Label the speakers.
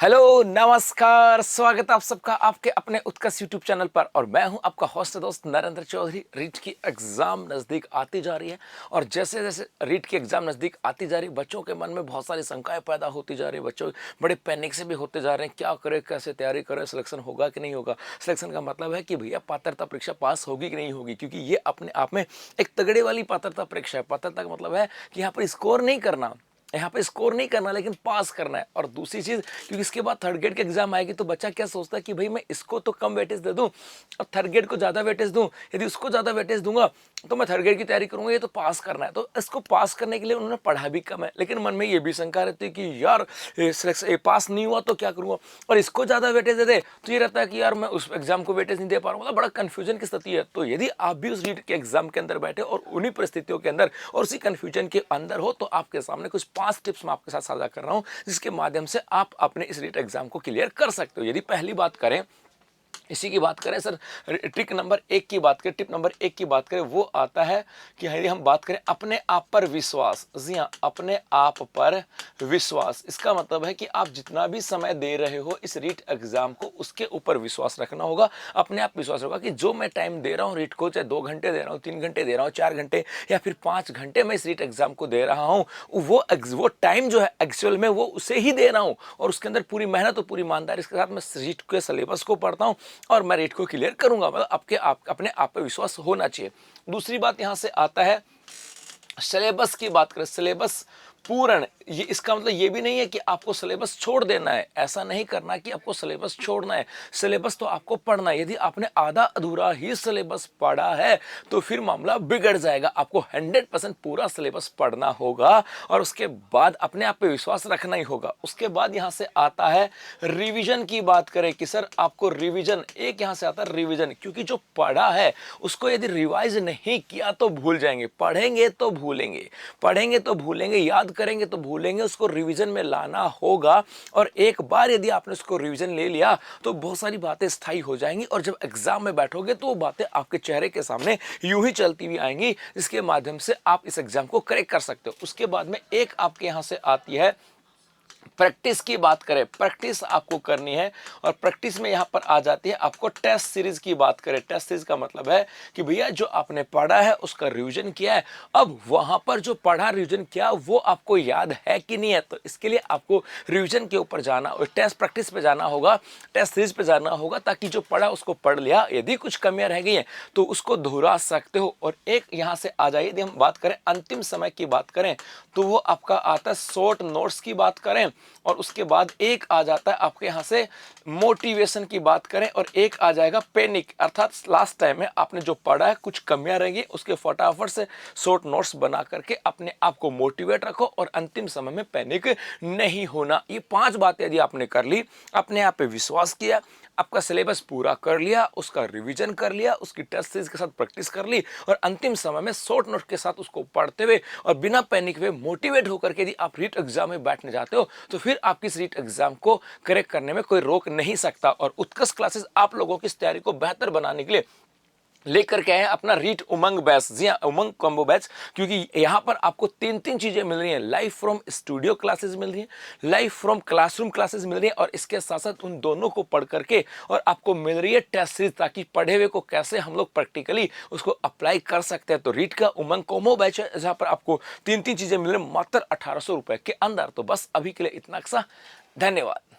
Speaker 1: Hello नमस्कार, स्वागत है आप सबका आपके अपने उत्कर्ष यूट्यूब चैनल पर। और मैं हूं आपका होस्ट दोस्त नरेंद्र चौधरी। रीट की एग्जाम नज़दीक आती जा रही है और जैसे जैसे रीट की एग्जाम नज़दीक आती जा रही है, बच्चों के मन में बहुत सारी शंकाएं पैदा होती जा रही है। बच्चों बड़े पैनिक से भी होते जा रहे हैं, क्या करें, कैसे तैयारी करें, सिलेक्शन होगा कि नहीं होगा। सिलेक्शन का मतलब है कि भैया पात्रता परीक्षा पास होगी कि नहीं होगी, क्योंकि ये अपने आप में एक तगड़े वाली पात्रता परीक्षा है। पात्रता का मतलब है कि यहाँ पर स्कोर नहीं करना, यहाँ पे स्कोर नहीं करना, लेकिन पास करना है। और दूसरी चीज़, क्योंकि इसके बाद थर्ड ग्रेड के एग्जाम आएगी तो बच्चा क्या सोचता है कि भाई मैं इसको तो कम वेटेज दे दूं और थर्ड ग्रेड को ज़्यादा वेटेज दूं। यदि उसको ज़्यादा वेटेज दूंगा तो मैं थर्ड ग्रेड की तैयारी करूंगा, ये तो पास करना है। तो इसको पास करने के लिए उन्होंने पढ़ा भी कम है, लेकिन मन में ये भी शंका रहती है कि यार सिलेक्शन पास नहीं हुआ तो क्या करूँगा, और इसको ज़्यादा वेटेज दे दे तो ये रहता है कि यार मैं उस एग्जाम को वेटेज नहीं दे पा रहा हूँ। मतलब बड़ा कन्फ्यूजन की स्थिति है। तो यदि आप भी उस रीट के एग्जाम के अंदर बैठे और उन्हीं परिस्थितियों के अंदर और उसी कन्फ्यूजन के अंदर हो, तो आपके सामने कुछ 5 टिप्स मैं आपके साथ साझा कर रहा हूं, जिसके माध्यम से आप अपने इस रीट एग्जाम को क्लियर कर सकते हो। यदि पहली बात करें, इसी की बात करें सर, ट्रिक नंबर 1 की बात करें, टिप नंबर 1 की बात करें, वो आता है कि यदि हम बात करें अपने आप पर विश्वास। जी हाँ, अपने आप पर विश्वास। इसका मतलब है कि आप जितना भी समय दे रहे हो इस रीट एग्जाम को, उसके ऊपर विश्वास रखना होगा। अपने आप विश्वास होगा कि जो मैं टाइम दे रहा हूँ रीट को, चाहे 2 घंटे दे रहा हूँ, 3 घंटे दे रहा हूँ, 4 घंटे या फिर 5 घंटे मैं इस रीट एग्जाम को दे रहा हूँ, वो टाइम जो है एक्चुअल में वो उसे ही दे रहा हूँ, और उसके अंदर पूरी मेहनत और पूरी ईमानदारी के साथ मैं रीट के सिलेबस को पढ़ता हूँ और मैं रीट को क्लियर करूंगा। मतलब अपने आप पे विश्वास होना चाहिए। दूसरी बात यहां से आता है, सिलेबस की बात करें, सिलेबस पूर्ण। ये इसका मतलब ये भी नहीं है कि आपको सिलेबस छोड़ देना है, ऐसा नहीं करना कि आपको सिलेबस छोड़ना है। सिलेबस तो आपको पढ़ना है। यदि आपने आधा अधूरा ही सिलेबस पढ़ा है तो फिर मामला बिगड़ जाएगा। आपको 100% पूरा सिलेबस पढ़ना होगा और उसके बाद अपने आप पे विश्वास रखना ही होगा। उसके बाद यहां से आता है रिवीजन की बात करें कि सर आपको रिवीजन, एक यहां से आता है रिवीजन, क्योंकि जो पढ़ा है उसको यदि रिवाइज नहीं किया तो भूल जाएंगे। पढ़ेंगे तो भूलेंगे, पढ़ेंगे तो भूलेंगे, याद करेंगे तो भूलेंगे। उसको रिवीजन में लाना होगा, और एक बार यदि आपने उसको रिवीजन ले लिया तो बहुत सारी बातें स्थायी हो जाएंगी, और जब एग्जाम में बैठोगे तो वो बातें आपके चेहरे के सामने यूं ही चलती हुई आएंगी, जिसके माध्यम से आप इस एग्जाम को करेक्ट कर सकते हो। उसके बाद में एक आपके यहां से आती है प्रैक्टिस की बात करें। प्रैक्टिस आपको करनी है, और प्रैक्टिस में यहां पर आ जाती है आपको टेस्ट सीरीज की बात करें। टेस्ट सीरीज का मतलब है कि भैया जो आपने पढ़ा है उसका रिवीजन किया है, अब वहां पर जो पढ़ा रिवीजन किया वो आपको याद है कि नहीं है। तो इसके लिए आपको रिवीजन के ऊपर जाना और टेस्ट प्रैक्टिस पे जाना होगा, टेस्ट सीरीज पे जाना होगा, ताकि जो पढ़ा उसको पढ़ लिया, यदि कुछ कमियां रह गई हैं तो उसको दोहरा सकते हो। और एक यहां से आ जाइए, यदि हम बात करें अंतिम समय की बात करें, तो वो आपका आता है शॉर्ट नोट्स की बात करें, और उसके बाद एक आ जाता है आपके यहां से मोटिवेशन की बात करें, और एक आ जाएगा पैनिक, अर्थात लास्ट टाइम में आपने जो पढ़ा है कुछ कमियां रहेंगी, उसके फटाफट से शॉर्ट नोट्स बना करके अपने आप को मोटिवेट रखो, और अंतिम समय में पैनिक नहीं होना। ये 5 बातें यदि आपने कर ली, अपने आप पे विश्वास किया, आपका सिलेबस पूरा कर लिया, उसका रिवीजन कर लिया, उसकी टेस्ट सीरीज के साथ प्रैक्टिस कर ली, और अंतिम समय में शॉर्ट नोट के साथ उसको पढ़ते हुए और बिना पैनिक हुए मोटिवेट होकर के यदि आप रीट एग्जाम में बैठने जाते हो, तो फिर आपकी इस रीट एग्जाम को करेक्ट करने में कोई रोक नहीं सकता। और उत्कर्ष क्लासेस आप लोगों की इस तैयारी को बेहतर बनाने के लिए लेकर के आए अपना रीट उमंग बैच। जी हाँ, उमंग कॉम्बो बैच, क्योंकि यहाँ पर आपको 3 चीजें मिल रही हैं। लाइव फ्रॉम स्टूडियो क्लासेस मिल रही हैं, लाइव फ्रॉम क्लासरूम क्लासेस मिल रही हैं, और इसके साथ साथ उन दोनों को पढ़ करके और आपको मिल रही है टेस्ट सीरीज, ताकि पढ़े हुए को कैसे हम लोग प्रैक्टिकली उसको अप्लाई कर सकते हैं। तो रीट का उमंग कॉम्बो बैच है, जहाँ पर आपको 3 चीजें मिल रही है मात्र 1800 रुपए के अंदर। तो बस अभी के लिए इतना सा, धन्यवाद।